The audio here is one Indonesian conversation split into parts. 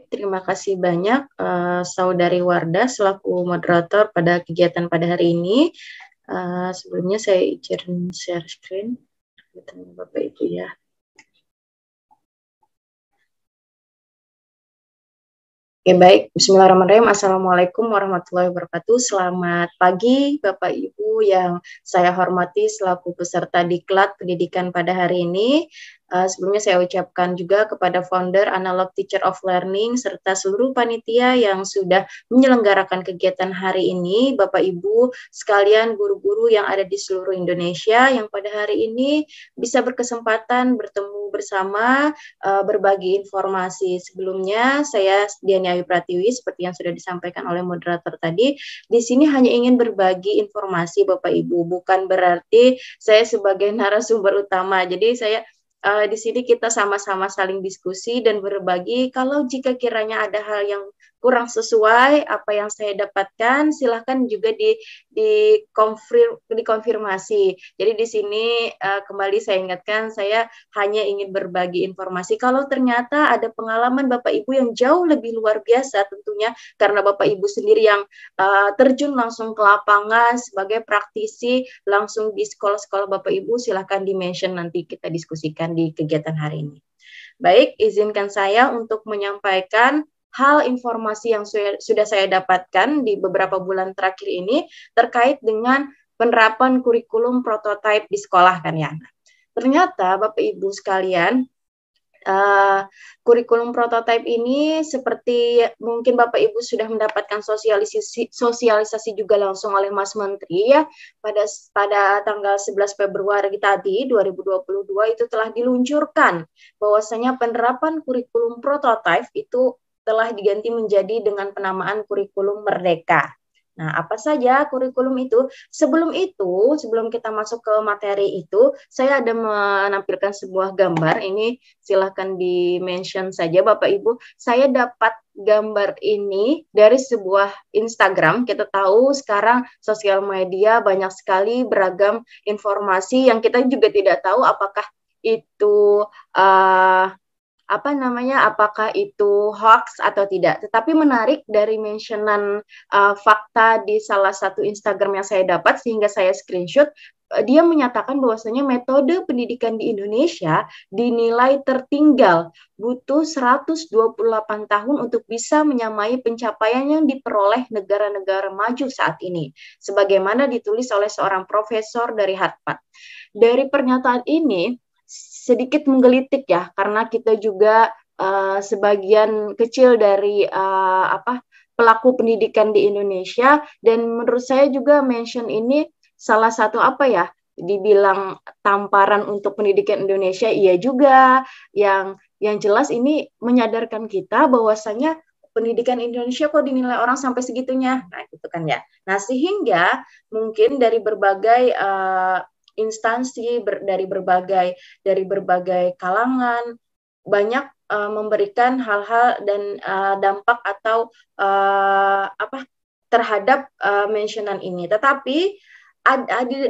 Terima kasih banyak Saudari Wardah selaku moderator pada kegiatan pada hari ini. Sebelumnya saya izin share screen. Bapak Ibu ya. Oke, baik. Bismillahirrahmanirrahim. Assalamualaikum warahmatullahi wabarakatuh. Selamat pagi Bapak Ibu yang saya hormati selaku peserta Diklat Pendidikan pada hari ini. Sebelumnya saya ucapkan juga kepada founder Analog Teacher of Learning serta seluruh panitia yang sudah menyelenggarakan kegiatan hari ini, Bapak Ibu sekalian guru-guru yang ada di seluruh Indonesia yang pada hari ini bisa berkesempatan bertemu bersama berbagi informasi. Sebelumnya saya Diani Ayu Pratiwi seperti yang sudah disampaikan oleh moderator tadi, di sini hanya ingin berbagi informasi Bapak Ibu, bukan berarti saya sebagai narasumber utama. Jadi saya di sini kita sama-sama saling diskusi dan berbagi. Kalau jika kiranya ada hal yang kurang sesuai apa yang saya dapatkan, silahkan juga dikonfirmasi. Jadi di sini kembali saya ingatkan, saya hanya ingin berbagi informasi. Kalau ternyata ada pengalaman Bapak Ibu yang jauh lebih luar biasa, tentunya karena Bapak Ibu sendiri yang terjun langsung ke lapangan sebagai praktisi langsung di sekolah-sekolah Bapak Ibu, silahkan di-mention nanti kita diskusikan di kegiatan hari ini. Baik, izinkan saya untuk menyampaikan hal informasi yang sudah saya dapatkan di beberapa bulan terakhir ini terkait dengan penerapan kurikulum prototipe di sekolah kan ya. Ternyata Bapak Ibu sekalian, kurikulum prototipe ini seperti mungkin Bapak Ibu sudah mendapatkan sosialisasi juga langsung oleh Mas Menteri ya pada tanggal 11 Februari tadi 2022 itu telah diluncurkan bahwasanya penerapan kurikulum prototipe itu telah diganti menjadi dengan penamaan kurikulum merdeka. Nah, apa saja kurikulum itu? Sebelum kita masuk ke materi itu, saya ada menampilkan sebuah gambar. Ini silahkan di-mention saja Bapak Ibu. Saya dapat gambar ini dari sebuah Instagram. Kita tahu sekarang sosial media banyak sekali beragam informasi yang kita juga tidak tahu apakah itu apakah itu hoax atau tidak. Tetapi menarik dari mentionan fakta di salah satu Instagram yang saya dapat sehingga saya screenshot, dia menyatakan bahwasanya metode pendidikan di Indonesia dinilai tertinggal, butuh 128 tahun untuk bisa menyamai pencapaian yang diperoleh negara-negara maju saat ini, sebagaimana ditulis oleh seorang profesor dari Harvard. Dari pernyataan ini sedikit menggelitik ya, karena kita juga sebagian kecil dari pelaku pendidikan di Indonesia, dan menurut saya juga mention ini salah satu dibilang tamparan untuk pendidikan Indonesia, iya juga, yang jelas ini menyadarkan kita bahwasanya pendidikan Indonesia kok dinilai orang sampai segitunya, nah itu kan ya. Nah sehingga mungkin dari berbagai instansi dari berbagai kalangan banyak memberikan hal-hal dan dampak atau terhadap mentionan ini. Tetapi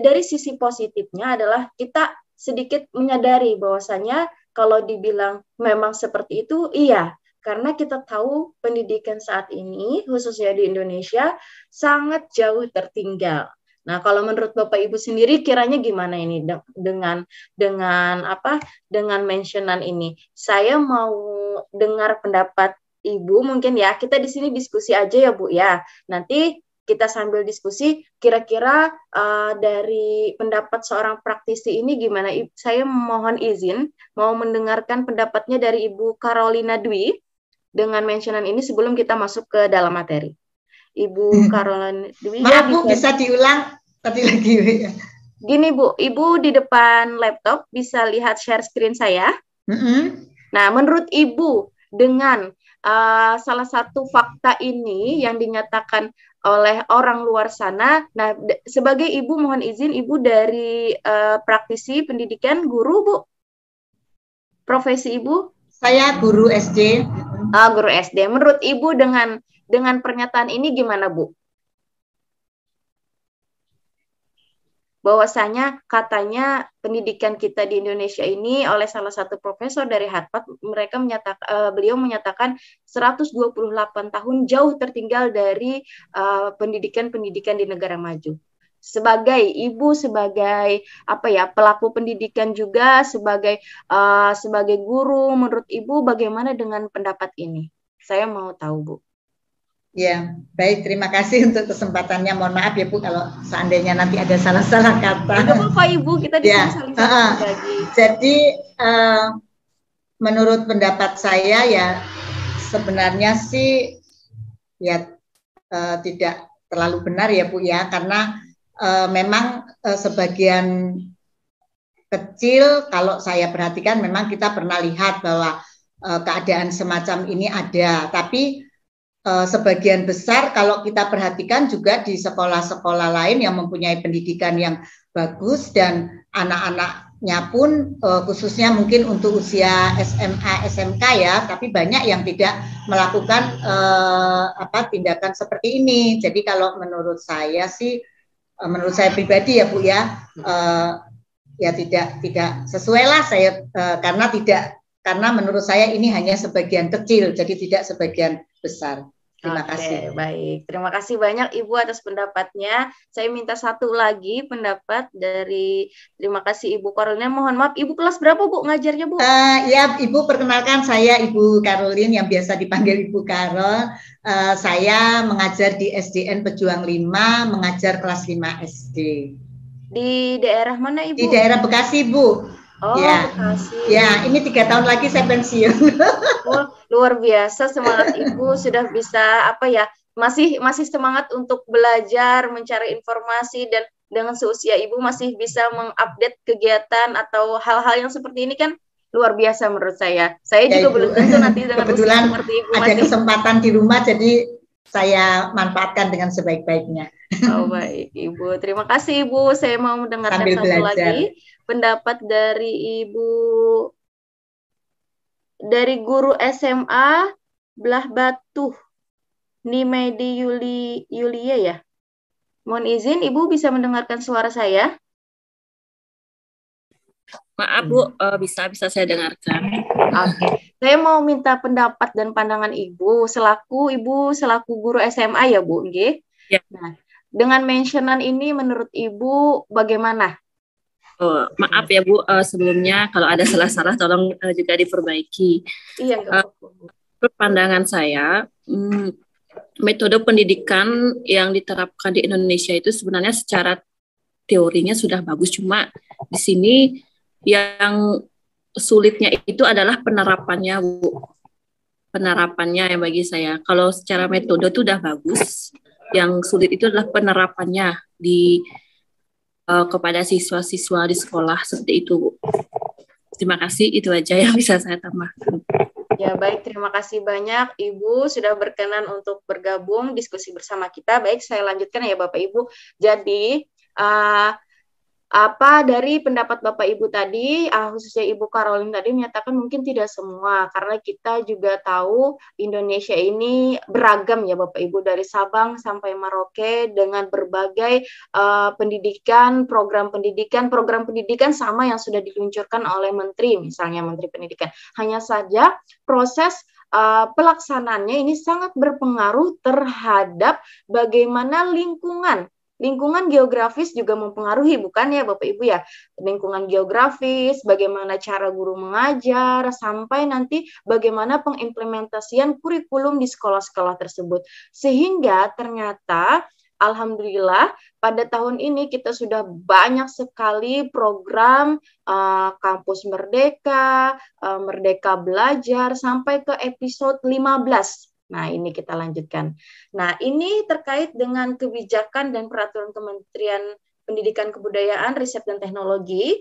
dari sisi positifnya adalah kita sedikit menyadari bahwasanya kalau dibilang memang seperti itu, iya, karena kita tahu pendidikan saat ini khususnya di Indonesia sangat jauh tertinggal. Nah, kalau menurut Bapak Ibu sendiri kiranya gimana ini dengan mentionan ini? Saya mau dengar pendapat Ibu mungkin ya. Kita di sini diskusi aja ya, Bu ya. Nanti kita sambil diskusi kira-kira dari pendapat seorang praktisi ini gimana? Saya mohon izin mau mendengarkan pendapatnya dari Ibu Carolina Dwi dengan mentionan ini sebelum kita masuk ke dalam materi. Ibu Carolina Dwi. Maaf Bu, bisa diulang tadi lagi ya. Gini Bu, Ibu di depan laptop bisa lihat share screen saya. Nah, menurut Ibu dengan salah satu fakta ini yang dinyatakan oleh orang luar sana, nah sebagai Ibu mohon izin, Ibu dari praktisi pendidikan, guru Bu? Profesi Ibu? Saya guru SD. Guru SD. Menurut Ibu dengan pernyataan ini gimana Bu? bahwasanya katanya pendidikan kita di Indonesia ini oleh salah satu profesor dari Harvard, beliau menyatakan 128 tahun jauh tertinggal dari pendidikan-pendidikan di negara maju. Sebagai ibu, sebagai pelaku pendidikan juga, sebagai guru, menurut ibu bagaimana dengan pendapat ini? Saya mau tahu, Bu. Ya, baik. Terima kasih untuk kesempatannya. Mohon maaf ya Bu kalau seandainya nanti ada salah-salah kata. Tidak apa-apa Ibu, kita di sini saling berbagi. Jadi menurut pendapat saya ya sebenarnya sih ya tidak terlalu benar ya Bu ya, karena memang sebagian kecil kalau saya perhatikan memang kita pernah lihat bahwa keadaan semacam ini ada, tapi sebagian besar kalau kita perhatikan juga di sekolah-sekolah lain yang mempunyai pendidikan yang bagus dan anak-anaknya pun khususnya mungkin untuk usia SMA, SMK ya, tapi banyak yang tidak melakukan tindakan seperti ini. Jadi kalau menurut saya sih, menurut saya pribadi ya Bu ya, ya tidak sesuai lah saya karena menurut saya ini hanya sebagian kecil, jadi tidak sebagian besar. Terima kasih. Baik. Terima kasih banyak Ibu atas pendapatnya. Saya minta satu lagi pendapat terima kasih Ibu Karolina. Mohon maaf, Ibu kelas berapa Bu ngajarnya Bu? Ya Ibu, perkenalkan saya Ibu Karolin yang biasa dipanggil Ibu Karol. Saya mengajar di SDN Pejuang 5, mengajar kelas 5 SD. Di daerah mana Ibu? Di daerah Bekasi Bu. Oh, ya. Bekasi. Ya, ini 3 tahun lagi saya pensiun. Oh, luar biasa semangat Ibu sudah bisa masih semangat untuk belajar, mencari informasi, dan dengan seusia Ibu masih bisa mengupdate kegiatan atau hal-hal yang seperti ini kan luar biasa menurut saya. Saya juga belum tentu nanti dengan kebetulan usia seperti Ibu ada kesempatan di rumah, jadi saya manfaatkan dengan sebaik-baiknya. Oh baik Ibu, terima kasih Ibu. Saya mau mendengarkan satu lagi pendapat dari Ibu, dari guru SMA Belah Batu, Nimedi Yulia ya. Mohon izin Ibu bisa mendengarkan suara saya? Maaf Bu, bisa saya dengarkan. Oke. Saya mau minta pendapat dan pandangan Ibu selaku guru SMA ya Bu, nggih? Ya. Nah, dengan mentionan ini menurut Ibu bagaimana? Maaf ya Bu, sebelumnya kalau ada salah-salah tolong juga diperbaiki. Iya, enggak apa-apa. Pandangan saya, metode pendidikan yang diterapkan di Indonesia itu sebenarnya secara teorinya sudah bagus, cuma di sini yang sulitnya itu adalah penerapannya Bu. Penerapannya yang bagi saya, kalau secara metode itu udah bagus, yang sulit itu adalah penerapannya kepada siswa-siswa di sekolah seperti itu Bu. Terima kasih, itu aja yang bisa saya tambahkan. Ya baik, terima kasih banyak Ibu sudah berkenan untuk bergabung diskusi bersama kita. Baik, saya lanjutkan ya Bapak Ibu. Jadi dari pendapat Bapak Ibu tadi, khususnya Ibu Karolin tadi menyatakan mungkin tidak semua, karena kita juga tahu Indonesia ini beragam ya Bapak Ibu, dari Sabang sampai Merauke dengan berbagai program pendidikan sama yang sudah diluncurkan oleh Menteri, misalnya Menteri Pendidikan. Hanya saja proses pelaksanaannya ini sangat berpengaruh terhadap bagaimana lingkungan geografis juga mempengaruhi, bukan ya Bapak Ibu ya? Lingkungan geografis, bagaimana cara guru mengajar, sampai nanti bagaimana pengimplementasian kurikulum di sekolah-sekolah tersebut. Sehingga ternyata alhamdulillah pada tahun ini kita sudah banyak sekali program Kampus Merdeka, Merdeka Belajar, sampai ke episode 15. Nah, ini kita lanjutkan. Nah, ini terkait dengan kebijakan dan peraturan Kementerian Pendidikan Kebudayaan, Riset dan Teknologi.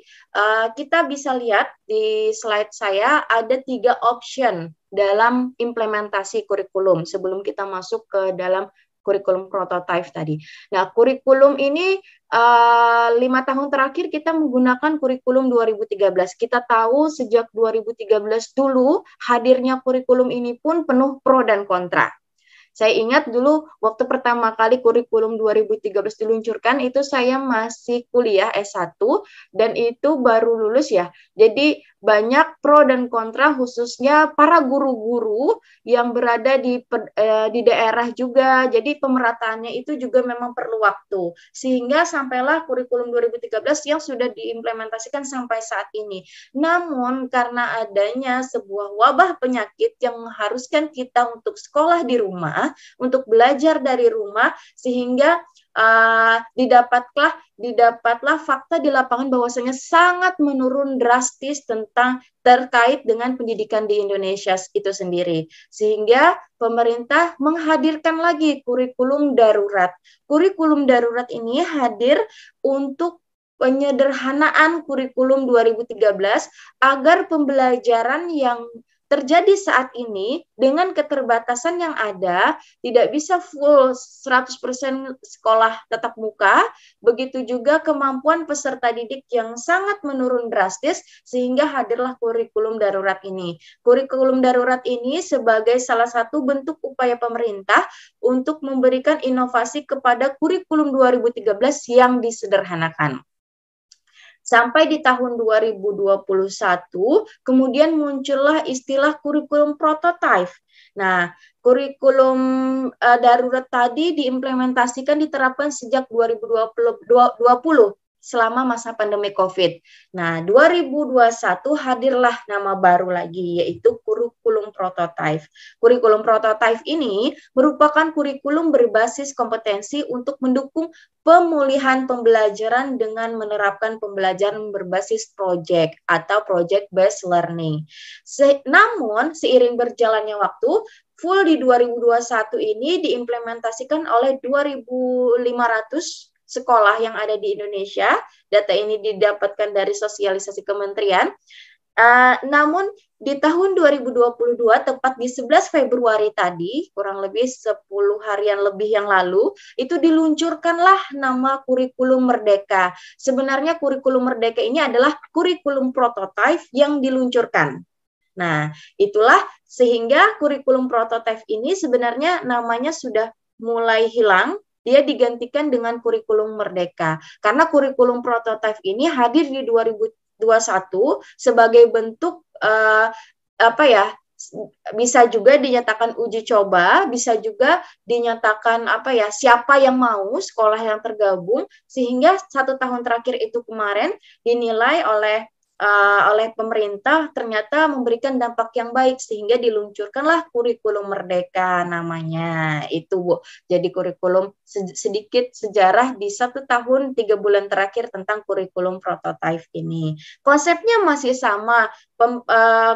Kita bisa lihat di slide saya ada 3 option dalam implementasi kurikulum sebelum kita masuk ke dalam kurikulum prototipe tadi. Nah, kurikulum ini 5 tahun terakhir kita menggunakan kurikulum 2013. Kita tahu sejak 2013 dulu hadirnya kurikulum ini pun penuh pro dan kontra. Saya ingat dulu waktu pertama kali kurikulum 2013 diluncurkan itu saya masih kuliah S1 dan itu baru lulus ya. Jadi banyak pro dan kontra khususnya para guru-guru yang berada di daerah juga. Jadi pemerataannya itu juga memang perlu waktu. Sehingga sampailah kurikulum 2013 yang sudah diimplementasikan sampai saat ini. Namun karena adanya sebuah wabah penyakit yang mengharuskan kita untuk sekolah di rumah, untuk belajar dari rumah, sehingga didapatlah fakta di lapangan bahwasanya sangat menurun drastis terkait dengan pendidikan di Indonesia itu sendiri. Sehingga pemerintah menghadirkan lagi kurikulum darurat. Kurikulum darurat ini hadir untuk penyederhanaan kurikulum 2013 agar pembelajaran yang terjadi saat ini dengan keterbatasan yang ada, tidak bisa full 100% sekolah tatap muka, begitu juga kemampuan peserta didik yang sangat menurun drastis, sehingga hadirlah kurikulum darurat ini. Kurikulum darurat ini sebagai salah satu bentuk upaya pemerintah untuk memberikan inovasi kepada kurikulum 2013 yang disederhanakan. Sampai di tahun 2021, kemudian muncullah istilah kurikulum prototype. Nah, kurikulum darurat tadi diimplementasikan diterapkan sejak 2020 selama masa pandemi COVID. Nah, 2021 hadirlah nama baru lagi, yaitu kurikulum prototype. Kurikulum prototype ini merupakan kurikulum berbasis kompetensi untuk mendukung pemulihan pembelajaran dengan menerapkan pembelajaran berbasis project atau project-based learning. Namun, seiring berjalannya waktu, full di 2021 ini diimplementasikan oleh 2.500 sekolah yang ada di Indonesia. Data ini didapatkan dari sosialisasi kementerian. Namun di tahun 2022, tepat di 11 Februari tadi, kurang lebih 10 harian lebih yang lalu, itu diluncurkanlah nama kurikulum Merdeka. Sebenarnya kurikulum Merdeka ini adalah kurikulum prototype yang diluncurkan. Nah, itulah sehingga kurikulum prototype ini sebenarnya namanya sudah mulai hilang. Dia digantikan dengan kurikulum Merdeka. Karena kurikulum prototype ini hadir di 2021 sebagai bentuk bisa juga dinyatakan uji coba, bisa juga dinyatakan siapa yang mau sekolah yang tergabung, sehingga 1 tahun terakhir itu kemarin dinilai oleh pemerintah ternyata memberikan dampak yang baik, sehingga diluncurkanlah kurikulum Merdeka namanya itu, Bu. Jadi kurikulum sedikit sejarah di 1 tahun 3 bulan terakhir tentang kurikulum prototype ini. Konsepnya masih sama,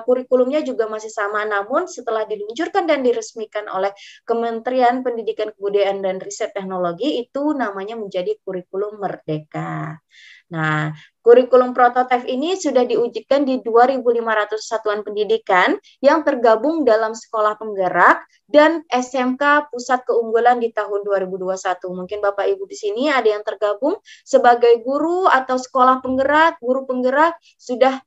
kurikulumnya juga masih sama, namun setelah diluncurkan dan diresmikan oleh Kementerian Pendidikan Kebudayaan dan Riset Teknologi, itu namanya menjadi kurikulum Merdeka. Nah, kurikulum prototype ini sudah diujikan di 2.500 satuan pendidikan yang tergabung dalam sekolah penggerak dan SMK Pusat Keunggulan di tahun 2021. Mungkin Bapak Ibu di sini ada yang tergabung sebagai guru atau sekolah penggerak, guru penggerak, sudah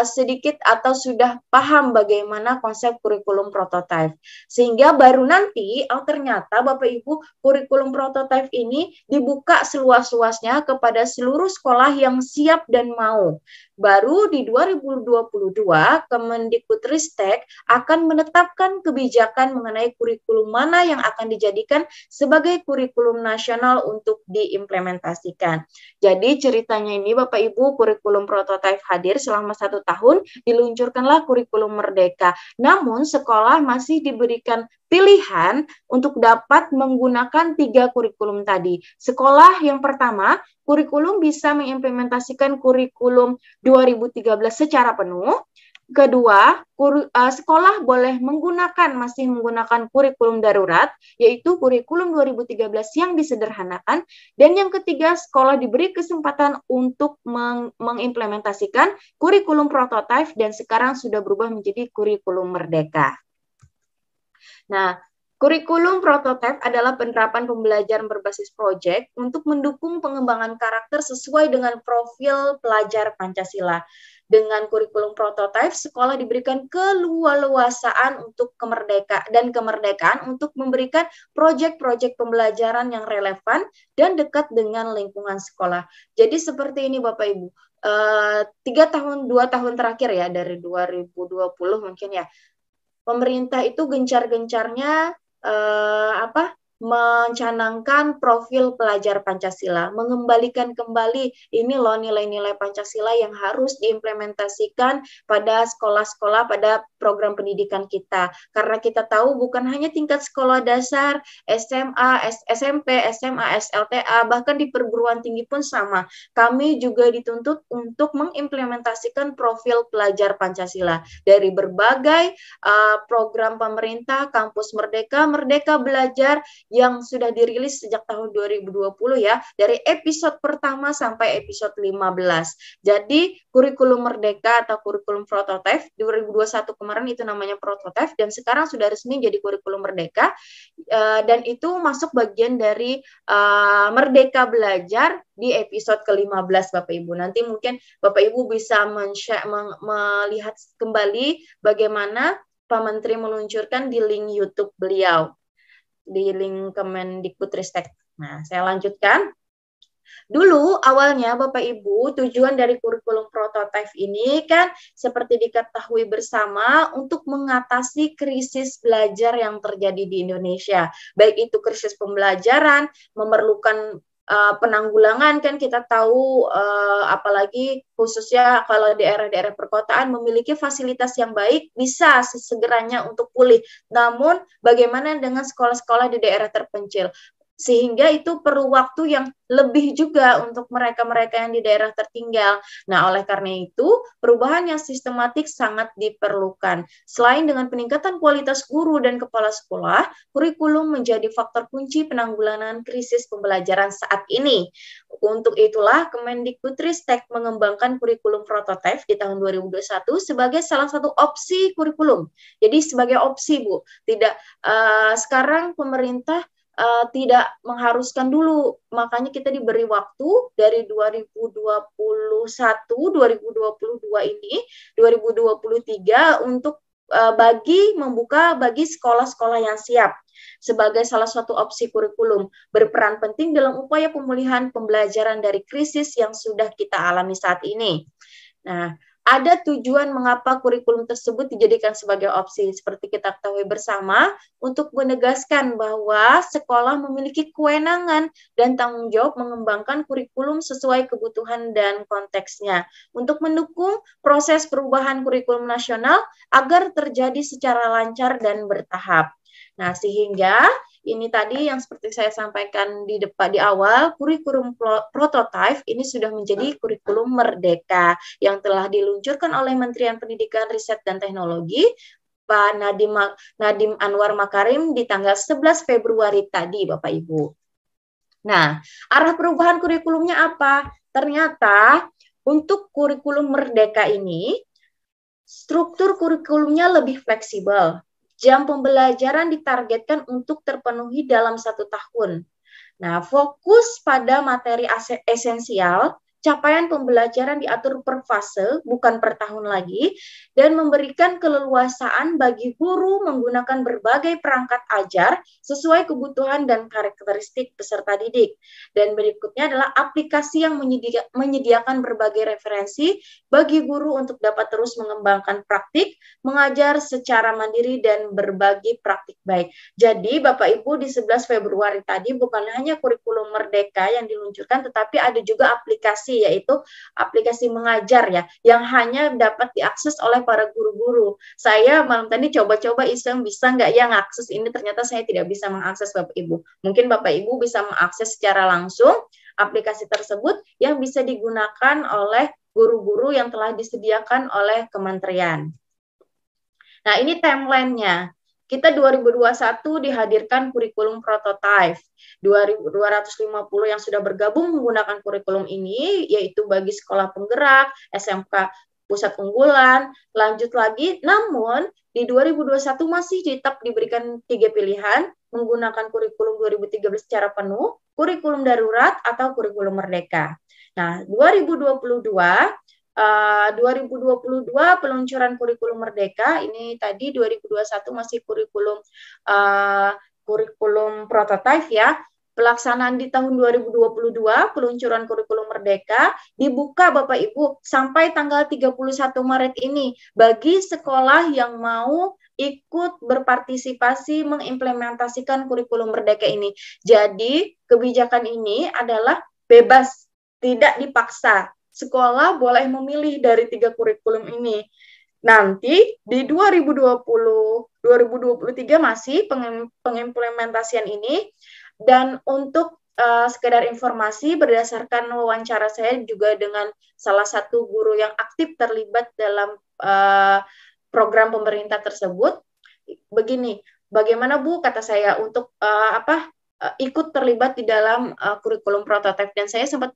sedikit atau sudah paham bagaimana konsep kurikulum prototype. Sehingga baru nanti, ternyata Bapak Ibu, kurikulum prototype ini dibuka seluas-luasnya kepada seluruh sekolah yang siap dan mau. Baru di 2022, Kemendikbudristek akan menetapkan kebijakan mengenai kurikulum mana yang akan dijadikan sebagai kurikulum nasional untuk diimplementasikan. Jadi ceritanya ini Bapak Ibu, kurikulum prototype hadir selama 1 tahun, diluncurkanlah kurikulum Merdeka. Namun sekolah masih diberikan pilihan untuk dapat menggunakan 3 kurikulum tadi. Sekolah yang pertama, kurikulum bisa mengimplementasikan kurikulum 2013 secara penuh. Kedua, sekolah boleh masih menggunakan kurikulum darurat, yaitu kurikulum 2013 yang disederhanakan. Dan yang ketiga, sekolah diberi kesempatan untuk mengimplementasikan kurikulum prototype dan sekarang sudah berubah menjadi kurikulum Merdeka. Nah, kurikulum prototype adalah penerapan pembelajaran berbasis proyek untuk mendukung pengembangan karakter sesuai dengan profil pelajar Pancasila. dengan kurikulum prototipe, sekolah diberikan keleluasaan untuk kemerdekaan untuk memberikan proyek-proyek pembelajaran yang relevan dan dekat dengan lingkungan sekolah. Jadi seperti ini Bapak Ibu, 2 tahun terakhir ya, dari 2020 mungkin ya, pemerintah itu gencar-gencarnya mencanangkan profil pelajar Pancasila, mengembalikan kembali ini loh nilai-nilai Pancasila yang harus diimplementasikan pada sekolah-sekolah, pada program pendidikan kita. Karena kita tahu bukan hanya tingkat sekolah dasar, SMA, SMP, SMA, SLTA, bahkan di perguruan tinggi pun sama. Kami juga dituntut untuk mengimplementasikan profil pelajar Pancasila dari berbagai program pemerintah, Kampus Merdeka, Merdeka Belajar, yang sudah dirilis sejak tahun 2020 ya, dari episode pertama sampai episode 15. Jadi kurikulum Merdeka atau kurikulum prototipe 2021 kemarin itu namanya prototipe, dan sekarang sudah resmi jadi kurikulum Merdeka, dan itu masuk bagian dari Merdeka Belajar di episode ke-15 Bapak Ibu. Nanti mungkin Bapak Ibu bisa melihat kembali bagaimana Pak Menteri meluncurkan di link YouTube beliau, di link Kemendikbudristek. Nah, saya lanjutkan. Dulu awalnya Bapak Ibu, tujuan dari kurikulum prototipe ini kan seperti diketahui bersama untuk mengatasi krisis belajar yang terjadi di Indonesia. Baik itu krisis pembelajaran, memerlukan penanggulangan, kan kita tahu apalagi khususnya kalau di daerah-daerah perkotaan memiliki fasilitas yang baik bisa segeranya untuk pulih. Namun bagaimana dengan sekolah-sekolah di daerah terpencil? Sehingga itu perlu waktu yang lebih juga untuk mereka-mereka yang di daerah tertinggal. Nah, oleh karena itu, perubahan yang sistematik sangat diperlukan. Selain dengan peningkatan kualitas guru dan kepala sekolah, kurikulum menjadi faktor kunci penanggulangan krisis pembelajaran saat ini. Untuk itulah Kemendikbudristek mengembangkan kurikulum prototipe di tahun 2021 sebagai salah satu opsi kurikulum. Jadi sebagai opsi, Bu. Tidak sekarang pemerintah tidak mengharuskan dulu, makanya kita diberi waktu dari 2021, 2022 ini, 2023 untuk membuka bagi sekolah-sekolah yang siap sebagai salah satu opsi kurikulum, berperan penting dalam upaya pemulihan pembelajaran dari krisis yang sudah kita alami saat ini. Nah, ada tujuan mengapa kurikulum tersebut dijadikan sebagai opsi. Seperti kita ketahui bersama, untuk menegaskan bahwa sekolah memiliki kewenangan dan tanggung jawab mengembangkan kurikulum sesuai kebutuhan dan konteksnya, untuk mendukung proses perubahan kurikulum nasional agar terjadi secara lancar dan bertahap. Nah, sehingga ini tadi yang seperti saya sampaikan di awal, kurikulum prototipe ini sudah menjadi kurikulum Merdeka yang telah diluncurkan oleh Menterian Pendidikan, Riset, dan Teknologi, Pak Nadiem Anwar Makarim di tanggal 11 Februari tadi, Bapak Ibu. Nah, arah perubahan kurikulumnya apa? Ternyata untuk kurikulum Merdeka ini, struktur kurikulumnya lebih fleksibel. Jam pembelajaran ditargetkan untuk terpenuhi dalam 1 tahun. Nah, fokus pada materi esensial, capaian pembelajaran diatur per fase, bukan per tahun lagi, dan memberikan keleluasaan bagi guru menggunakan berbagai perangkat ajar sesuai kebutuhan dan karakteristik peserta didik. Dan berikutnya adalah aplikasi yang menyediakan berbagai referensi bagi guru untuk dapat terus mengembangkan praktik, mengajar secara mandiri, dan berbagi praktik baik. Jadi, Bapak Ibu, di 11 Februari tadi bukan hanya kurikulum Merdeka yang diluncurkan, tetapi ada juga aplikasi, yaitu aplikasi mengajar ya, yang hanya dapat diakses oleh para guru-guru. Saya malam tadi coba-coba iseng, bisa nggak ya ngakses ini, ternyata saya tidak bisa mengakses Bapak Ibu. Mungkin Bapak Ibu bisa mengakses secara langsung aplikasi tersebut yang bisa digunakan oleh guru-guru yang telah disediakan oleh kementerian. Nah, ini timeline-nya. Kita 2021 dihadirkan kurikulum prototipe. 250 yang sudah bergabung menggunakan kurikulum ini, yaitu bagi sekolah penggerak, SMK pusat unggulan, lanjut lagi. Namun, di 2021 masih tetap diberikan 3 pilihan, menggunakan kurikulum 2013 secara penuh, kurikulum darurat, atau kurikulum Merdeka. Nah, 2022 2022 peluncuran kurikulum Merdeka, ini tadi 2021 masih kurikulum prototipe ya. Pelaksanaan di tahun 2022 peluncuran kurikulum Merdeka dibuka Bapak Ibu sampai tanggal 31 Maret ini bagi sekolah yang mau ikut berpartisipasi mengimplementasikan kurikulum Merdeka ini. Jadi kebijakan ini adalah bebas, tidak dipaksa. Sekolah boleh memilih dari 3 kurikulum ini. Nanti di 2023 masih pengimplementasian ini. Dan untuk sekedar informasi, berdasarkan wawancara saya juga dengan salah satu guru yang aktif terlibat dalam program pemerintah tersebut, begini, bagaimana Bu, kata saya, untuk ikut terlibat di dalam kurikulum prototipe, dan saya sempat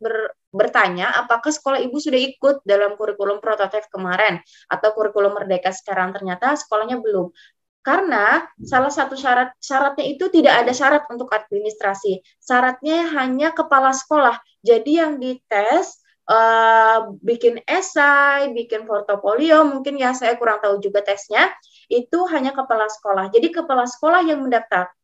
bertanya apakah sekolah ibu sudah ikut dalam kurikulum prototipe kemarin atau kurikulum Merdeka sekarang. Ternyata sekolahnya belum, karena salah satu syaratnya itu tidak ada syarat untuk administrasi, syaratnya hanya kepala sekolah. Jadi yang dites bikin esai, bikin portofolio, mungkin ya saya kurang tahu juga tesnya, itu hanya kepala sekolah. Jadi kepala sekolah yang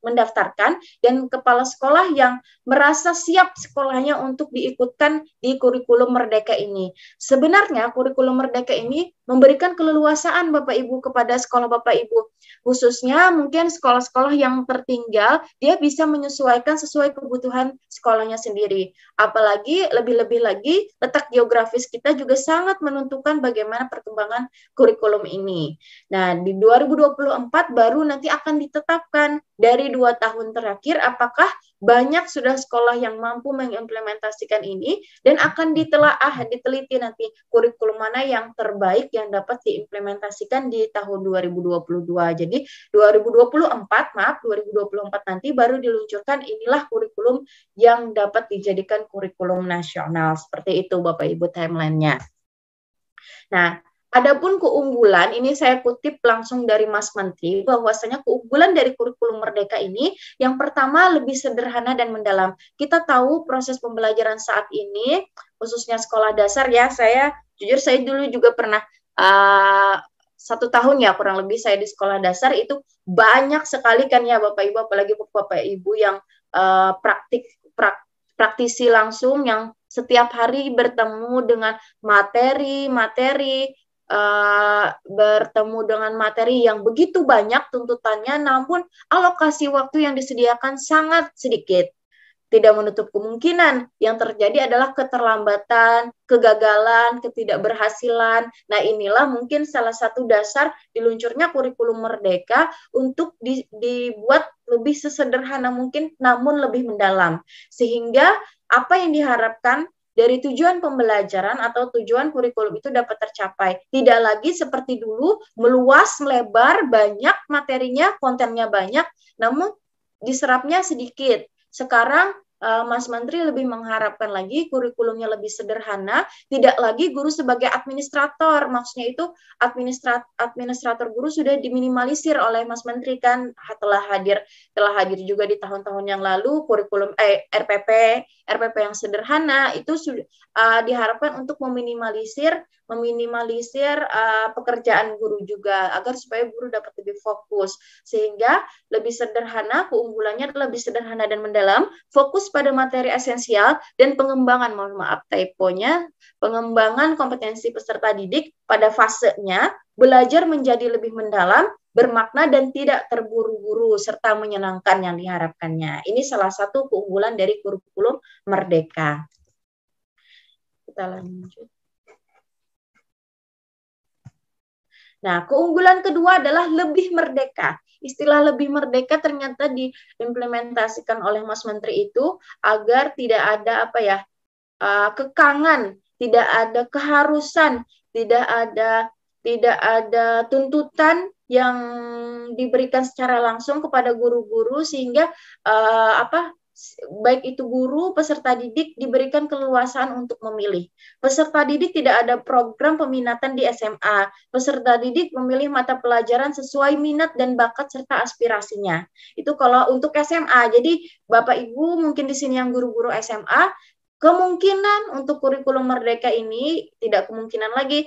mendaftarkan dan kepala sekolah yang merasa siap sekolahnya untuk diikutkan di kurikulum Merdeka ini. Sebenarnya kurikulum Merdeka ini memberikan keleluasaan Bapak Ibu kepada sekolah Bapak Ibu, khususnya mungkin sekolah-sekolah yang tertinggal, dia bisa menyesuaikan sesuai kebutuhan sekolahnya sendiri. Apalagi lebih-lebih lagi letak geografis kita juga sangat menentukan bagaimana perkembangan kurikulum ini. Nah, di 2024 baru nanti akan ditetapkan dari 2 tahun terakhir apakah banyak sudah sekolah yang mampu mengimplementasikan ini, dan akan diteliti nanti kurikulum mana yang terbaik yang dapat diimplementasikan di tahun 2022. Jadi 2024 nanti baru diluncurkan inilah kurikulum yang dapat dijadikan kurikulum nasional. Seperti itu Bapak Ibu timelinenya. Nah, adapun keunggulan, ini saya kutip langsung dari Mas Menteri, bahwasanya keunggulan dari kurikulum Merdeka ini, yang pertama lebih sederhana dan mendalam. Kita tahu proses pembelajaran saat ini, khususnya sekolah dasar ya, saya dulu juga pernah 1 tahun ya kurang lebih saya di sekolah dasar, itu banyak sekali kan ya Bapak Ibu, apalagi Bapak Ibu yang praktisi langsung, yang setiap hari bertemu dengan materi, bertemu dengan materi yang begitu banyak tuntutannya, namun alokasi waktu yang disediakan sangat sedikit. Tidak menutup kemungkinan yang terjadi adalah keterlambatan, kegagalan, ketidakberhasilan. Nah, inilah mungkin salah satu dasar diluncurnya kurikulum Merdeka untuk dibuat lebih sesederhana mungkin, namun lebih mendalam. Sehingga apa yang diharapkan dari tujuan pembelajaran atau tujuan kurikulum itu dapat tercapai. Tidak lagi seperti dulu, meluas, melebar, banyak materinya, kontennya banyak, namun diserapnya sedikit. Sekarang Mas Menteri lebih mengharapkan lagi kurikulumnya lebih sederhana, tidak lagi guru sebagai administrator. Maksudnya itu administrator guru sudah diminimalisir oleh Mas Menteri kan, telah hadir juga di tahun-tahun yang lalu kurikulum RPP yang sederhana itu sudah diharapkan untuk meminimalisir pekerjaan guru juga, agar supaya guru dapat lebih fokus, sehingga lebih sederhana. Keunggulannya lebih sederhana dan mendalam, fokus pada materi esensial, dan pengembangan, pengembangan kompetensi peserta didik pada fasenya belajar menjadi lebih mendalam, bermakna, dan tidak terburu-buru, serta menyenangkan yang diharapkannya. Ini salah satu keunggulan dari kurikulum Merdeka. Kita lanjut. Nah, keunggulan kedua adalah lebih merdeka. Istilah lebih merdeka ternyata diimplementasikan oleh Mas Menteri itu agar tidak ada kekangan, tidak ada keharusan, tidak ada tuntutan yang diberikan secara langsung kepada guru-guru, sehingga baik itu guru, peserta didik diberikan keleluasaan untuk memilih. Peserta didik tidak ada program peminatan di SMA. Peserta didik memilih mata pelajaran sesuai minat dan bakat serta aspirasinya. Itu kalau untuk SMA. Jadi Bapak Ibu mungkin di sini yang guru-guru SMA, kemungkinan untuk kurikulum merdeka ini tidak kemungkinan lagi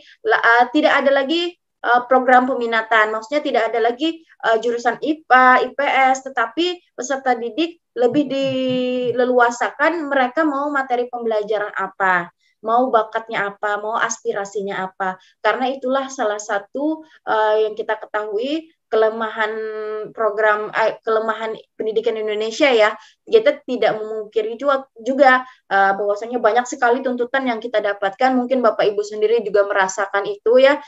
tidak ada lagi program peminatan, maksudnya tidak ada lagi jurusan IPA, IPS, tetapi peserta didik lebih dileluasakan mereka mau materi pembelajaran apa, mau bakatnya apa, mau aspirasinya apa. Karena itulah salah satu yang kita ketahui kelemahan kelemahan pendidikan Indonesia ya. Kita tidak memungkiri juga bahwasanya banyak sekali tuntutan yang kita dapatkan. Mungkin Bapak Ibu sendiri juga merasakan itu ya,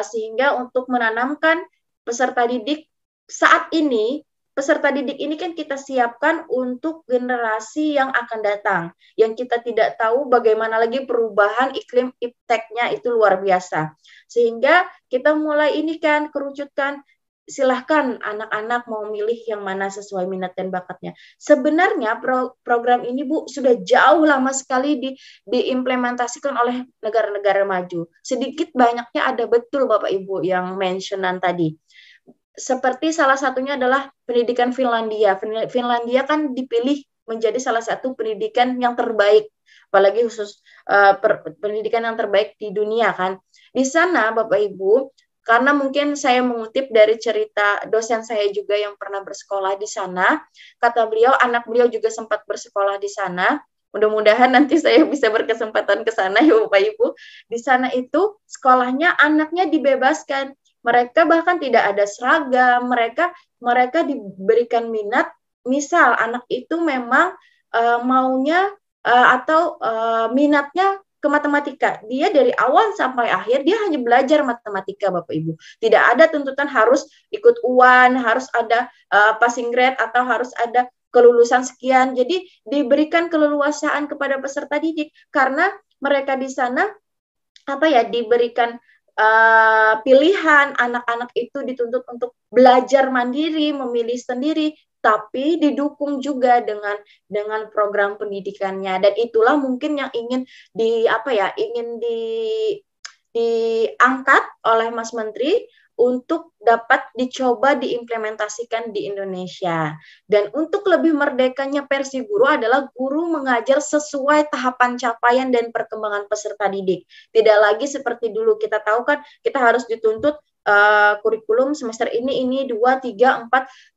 sehingga untuk menanamkan peserta didik saat ini, peserta didik ini kan kita siapkan untuk generasi yang akan datang, yang kita tidak tahu bagaimana lagi perubahan iklim ipteknya itu luar biasa. Sehingga kita mulai ini kan kerucutkan, silahkan anak-anak mau milih yang mana sesuai minat dan bakatnya. Sebenarnya program ini Bu sudah jauh lama sekali diimplementasikan oleh negara-negara maju. Sedikit banyaknya ada betul Bapak Ibu yang mentionan tadi. Seperti salah satunya adalah pendidikan Finlandia. Finlandia kan dipilih menjadi salah satu pendidikan yang terbaik, apalagi khusus pendidikan yang terbaik di dunia kan. Di sana Bapak Ibu, karena mungkin saya mengutip dari cerita dosen saya juga yang pernah bersekolah di sana, kata beliau, anak beliau juga sempat bersekolah di sana. Mudah-mudahan nanti saya bisa berkesempatan ke sana ya Bapak Ibu. Di sana itu sekolahnya anaknya dibebaskan. Mereka bahkan tidak ada seragam, mereka diberikan minat. Misal anak itu memang maunya atau minatnya ke matematika. Dia dari awal sampai akhir dia hanya belajar matematika Bapak Ibu. Tidak ada tuntutan harus ikut UAN, harus ada passing grade atau harus ada kelulusan sekian. Jadi diberikan keleluasaan kepada peserta didik karena mereka di sana diberikan pilihan. Anak-anak itu dituntut untuk belajar mandiri, memilih sendiri, tapi didukung juga dengan program pendidikannya. Dan itulah mungkin yang ingin diangkat oleh Mas Menteri untuk dapat dicoba diimplementasikan di Indonesia. Dan untuk lebih merdekanya Persi Guru adalah guru mengajar sesuai tahapan capaian dan perkembangan peserta didik. Tidak lagi seperti dulu, kita tahu kan kita harus dituntut kurikulum semester ini 2, 3, 4,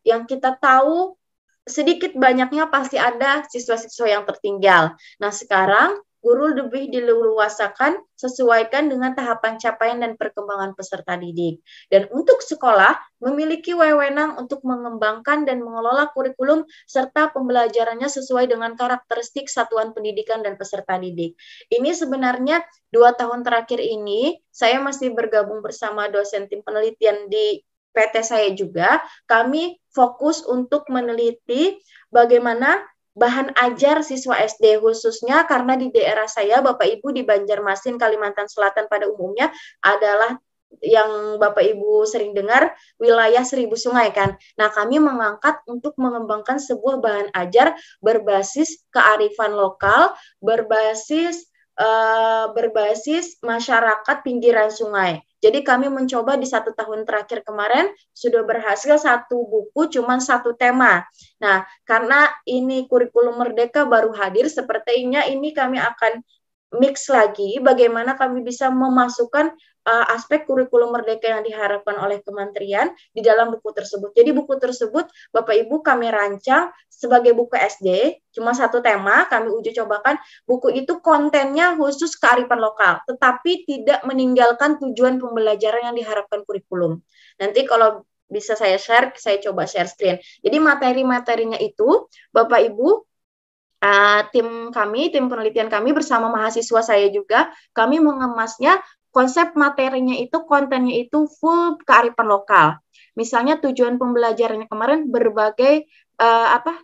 yang kita tahu sedikit banyaknya pasti ada siswa-siswa yang tertinggal. Nah sekarang guru lebih dileluasakan sesuaikan dengan tahapan capaian dan perkembangan peserta didik. Dan untuk sekolah memiliki wewenang untuk mengembangkan dan mengelola kurikulum serta pembelajarannya sesuai dengan karakteristik satuan pendidikan dan peserta didik. Ini sebenarnya 2 tahun terakhir ini saya masih bergabung bersama dosen tim penelitian di PT saya juga. Kami fokus untuk meneliti bagaimana bahan ajar siswa SD, khususnya karena di daerah saya, Bapak Ibu, di Banjarmasin, Kalimantan Selatan pada umumnya adalah yang Bapak Ibu sering dengar wilayah 1000 sungai kan. Nah, kami mengangkat untuk mengembangkan sebuah bahan ajar berbasis kearifan lokal, berbasis masyarakat pinggiran sungai. Jadi kami mencoba di 1 tahun terakhir kemarin sudah berhasil 1 buku, cuma 1 tema. Nah, karena ini kurikulum merdeka baru hadir, sepertinya ini kami akan mix lagi bagaimana kami bisa memasukkan aspek kurikulum merdeka yang diharapkan oleh kementerian di dalam buku tersebut. Jadi buku tersebut Bapak Ibu kami rancang sebagai buku SD, cuma 1 tema, kami uji cobakan. Buku itu kontennya khusus kearifan lokal, tetapi tidak meninggalkan tujuan pembelajaran yang diharapkan kurikulum. Nanti kalau bisa saya share, saya coba share screen. Jadi materi-materinya itu Bapak Ibu, tim penelitian kami bersama mahasiswa saya juga, kami mengemasnya. Konsep materinya itu, kontennya itu full kearifan lokal. Misalnya tujuan pembelajarannya kemarin berbagai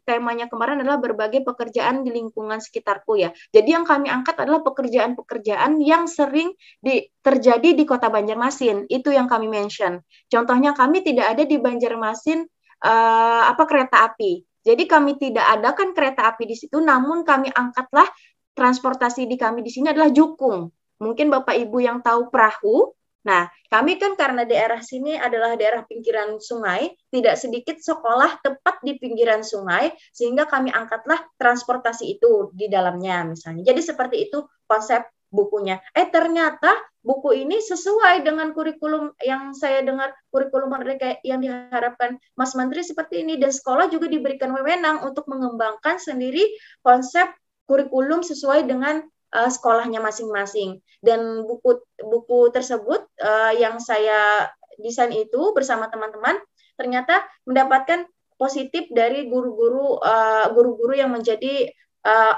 temanya kemarin adalah berbagai pekerjaan di lingkungan sekitarku ya. Jadi yang kami angkat adalah pekerjaan-pekerjaan yang sering terjadi di Kota Banjarmasin. Itu yang kami mention. Contohnya kami tidak ada di Banjarmasin kereta api. Jadi kami tidak adakan kereta api di situ, namun kami angkatlah transportasi di kami di sini adalah jukung. Mungkin Bapak Ibu yang tahu perahu, Nah, kami kan karena daerah sini adalah daerah pinggiran sungai, tidak sedikit sekolah tepat di pinggiran sungai, sehingga kami angkatlah transportasi itu di dalamnya misalnya. Jadi seperti itu konsep bukunya. Ternyata buku ini sesuai dengan kurikulum yang saya dengar, kurikulum Merdeka yang diharapkan Mas Menteri seperti ini, dan sekolah juga diberikan wewenang untuk mengembangkan sendiri konsep kurikulum sesuai dengan sekolahnya masing-masing. Dan buku tersebut yang saya desain itu bersama teman-teman ternyata mendapatkan positif dari guru-guru yang menjadi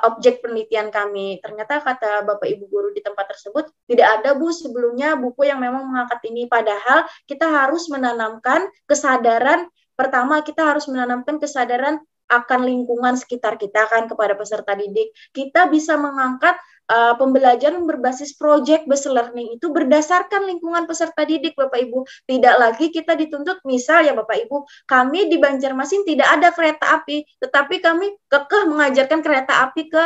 objek penelitian kami. Ternyata kata Bapak Ibu guru di tempat tersebut, tidak ada Bu sebelumnya buku yang memang mengangkat ini, padahal kita harus menanamkan kesadaran. Pertama, kita harus menanamkan kesadaran akan lingkungan sekitar kita kan kepada peserta didik. Kita bisa mengangkat pembelajaran berbasis project based learning itu berdasarkan lingkungan peserta didik, Bapak Ibu. Tidak lagi kita dituntut, misal ya Bapak Ibu, kami di Banjarmasin tidak ada kereta api, tetapi kami kekeh mengajarkan kereta api ke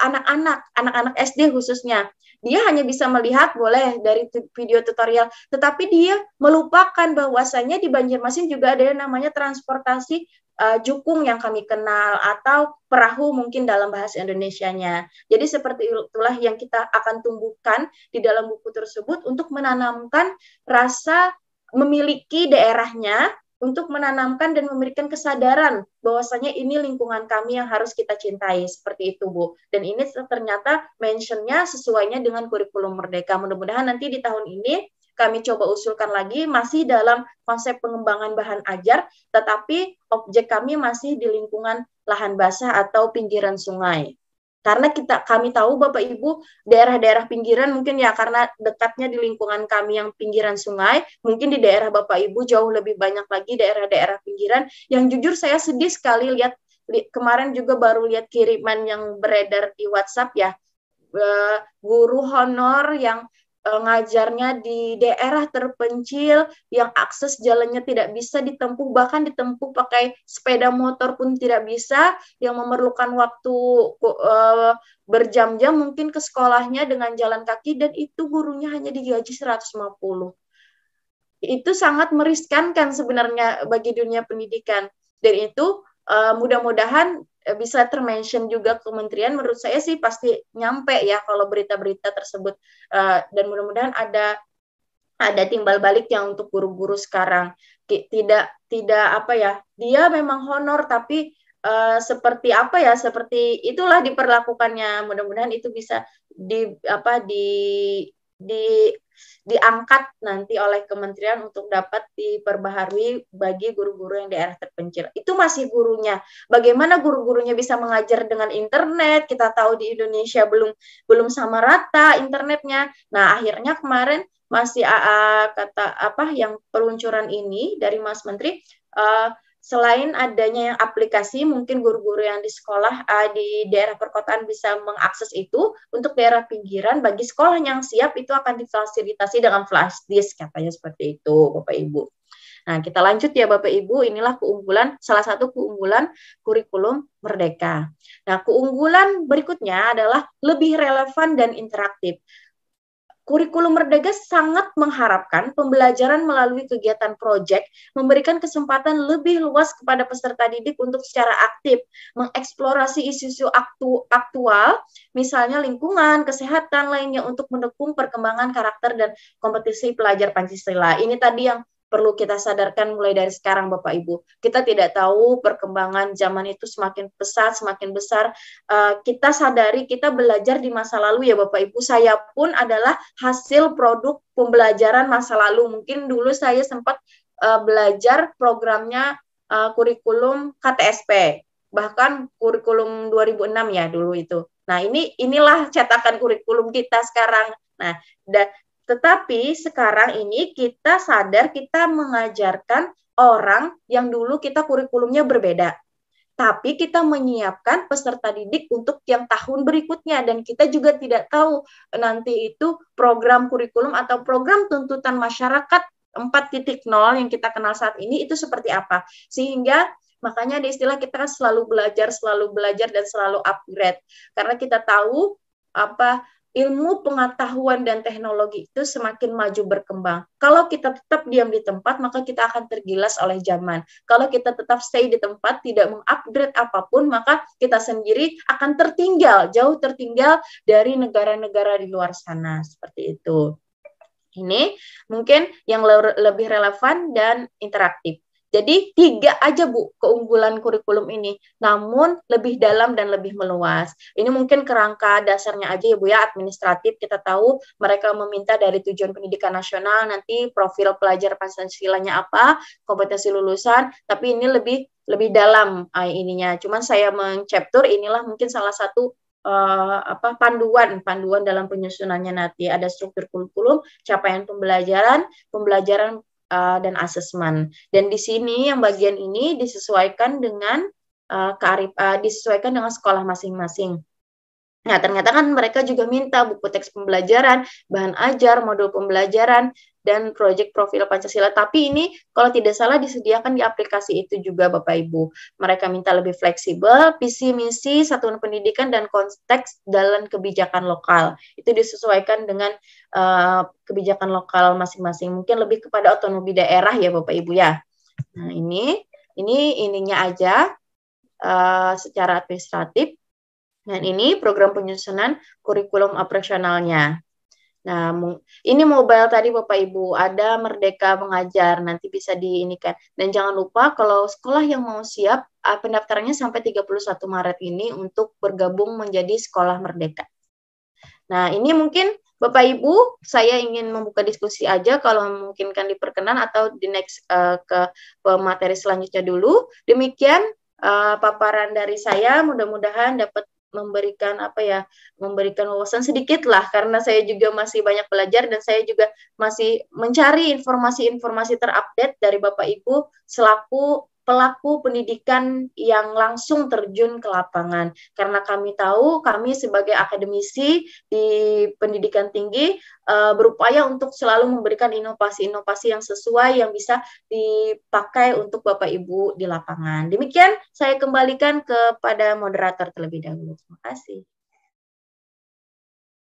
anak-anak SD khususnya. Dia hanya bisa melihat boleh dari video tutorial, tetapi dia melupakan bahwasanya di Banjarmasin juga ada yang namanya transportasi jukung yang kami kenal, atau perahu mungkin dalam bahasa Indonesianya. Jadi seperti itulah yang kita akan tumbuhkan di dalam buku tersebut untuk menanamkan rasa memiliki daerahnya, untuk menanamkan dan memberikan kesadaran bahwasanya ini lingkungan kami yang harus kita cintai, seperti itu Bu. Dan ini ternyata mentionnya sesuainya dengan kurikulum Merdeka. Mudah-mudahan nanti di tahun ini kami coba usulkan lagi, masih dalam konsep pengembangan bahan ajar, tetapi objek kami masih di lingkungan lahan basah atau pinggiran sungai. Karena kami tahu Bapak Ibu, daerah-daerah pinggiran mungkin ya karena dekatnya di lingkungan kami yang pinggiran sungai, mungkin di daerah Bapak Ibu jauh lebih banyak lagi daerah-daerah pinggiran yang jujur saya sedih sekali lihat, kemarin juga baru lihat kiriman yang beredar di WhatsApp ya, guru honor yang ngajarnya di daerah terpencil yang akses jalannya tidak bisa ditempuh, bahkan ditempuh pakai sepeda motor pun tidak bisa, yang memerlukan waktu berjam-jam mungkin ke sekolahnya dengan jalan kaki, dan itu gurunya hanya digaji 150. Itu sangat meriskankan sebenarnya bagi dunia pendidikan, dan itu mudah-mudahan bisa termention juga kementerian. Menurut saya sih pasti nyampe ya kalau berita-berita tersebut, dan mudah-mudahan ada timbal balik yang untuk guru-guru sekarang tidak apa ya, dia memang honor tapi seperti apa ya, seperti itulah diperlakukannya. Mudah-mudahan itu bisa diangkat nanti oleh kementerian untuk dapat diperbaharui bagi guru-guru yang daerah terpencil. Itu masih gurunya. Bagaimana guru-gurunya bisa mengajar dengan internet? Kita tahu di Indonesia belum sama rata internetnya. Nah, akhirnya kemarin masih yang peluncuran ini dari Mas Menteri, selain adanya yang aplikasi, mungkin guru-guru yang di sekolah di daerah perkotaan bisa mengakses itu. Untuk daerah pinggiran, bagi sekolah yang siap itu akan difasilitasi dengan flash disk, katanya seperti itu Bapak Ibu. Nah, kita lanjut ya Bapak Ibu, inilah salah satu keunggulan kurikulum Merdeka. Nah, keunggulan berikutnya adalah lebih relevan dan interaktif. Kurikulum Merdeka sangat mengharapkan pembelajaran melalui kegiatan proyek memberikan kesempatan lebih luas kepada peserta didik untuk secara aktif mengeksplorasi isu-isu aktual, misalnya lingkungan, kesehatan lainnya, untuk mendukung perkembangan karakter dan kompetisi pelajar Pancasila. Ini tadi yang perlu kita sadarkan mulai dari sekarang Bapak Ibu. Kita tidak tahu perkembangan zaman itu semakin pesat, semakin besar. Kita sadari kita belajar di masa lalu ya Bapak Ibu. Saya pun adalah hasil produk pembelajaran masa lalu. Mungkin dulu saya sempat belajar programnya kurikulum KTSP. Bahkan kurikulum 2006 ya dulu itu. Nah, inilah cetakan kurikulum kita sekarang. Nah, tetapi sekarang ini kita sadar kita mengajarkan orang yang dulu kita kurikulumnya berbeda. Tapi kita menyiapkan peserta didik untuk yang tahun berikutnya, dan kita juga tidak tahu nanti itu program kurikulum atau program tuntutan masyarakat 4.0 yang kita kenal saat ini itu seperti apa. Sehingga makanya ada istilah kita selalu belajar dan selalu upgrade. Karena kita tahu ilmu pengetahuan dan teknologi itu semakin maju berkembang. Kalau kita tetap diam di tempat, maka kita akan tergilas oleh zaman. Kalau kita tetap stay di tempat, tidak mengupgrade apapun, maka kita sendiri akan tertinggal, jauh tertinggal dari negara-negara di luar sana. Seperti itu. Ini mungkin yang lebih relevan dan interaktif. Jadi 3 aja Bu keunggulan kurikulum ini, namun lebih dalam dan lebih meluas. Ini mungkin kerangka dasarnya aja ya Bu ya, administratif. Kita tahu mereka meminta dari tujuan pendidikan nasional, nanti profil pelajar Pancasilanya apa, kompetensi lulusan, tapi ini lebih dalam ininya. Cuman saya menchapter, inilah mungkin salah satu panduan dalam penyusunannya nanti. Ada struktur kurikulum, capaian pembelajaran dan asesmen. Dan di sini yang bagian ini disesuaikan dengan disesuaikan dengan sekolah masing-masing. Nah, ternyata kan mereka juga minta buku teks pembelajaran, bahan ajar, modul pembelajaran, dan proyek profil Pancasila. Tapi ini kalau tidak salah disediakan di aplikasi itu juga Bapak Ibu. Mereka minta lebih fleksibel, visi misi, satuan pendidikan, dan konteks dalam kebijakan lokal. Itu disesuaikan dengan kebijakan lokal masing-masing. Mungkin lebih kepada otonomi daerah ya Bapak Ibu ya. Nah, ininya aja secara administratif. Dan ini program penyusunan kurikulum operasionalnya. Nah, ini mobile tadi Bapak Ibu, ada Merdeka Mengajar, nanti bisa diinikan. Dan jangan lupa kalau sekolah yang mau siap, pendaftarannya sampai 31 Maret ini untuk bergabung menjadi Sekolah Merdeka. Nah, ini mungkin Bapak Ibu, saya ingin membuka diskusi aja kalau memungkinkan diperkenan atau di next ke materi selanjutnya dulu. Demikian paparan dari saya, mudah-mudahan dapat memberikan wawasan sedikit lah, karena saya juga masih banyak belajar dan saya juga masih mencari informasi-informasi terupdate dari Bapak Ibu selaku pelaku pendidikan yang langsung terjun ke lapangan. Karena kami tahu, kami sebagai akademisi di pendidikan tinggi berupaya untuk selalu memberikan inovasi-inovasi yang sesuai, yang bisa dipakai untuk Bapak Ibu di lapangan. Demikian, saya kembalikan kepada moderator terlebih dahulu. Terima kasih.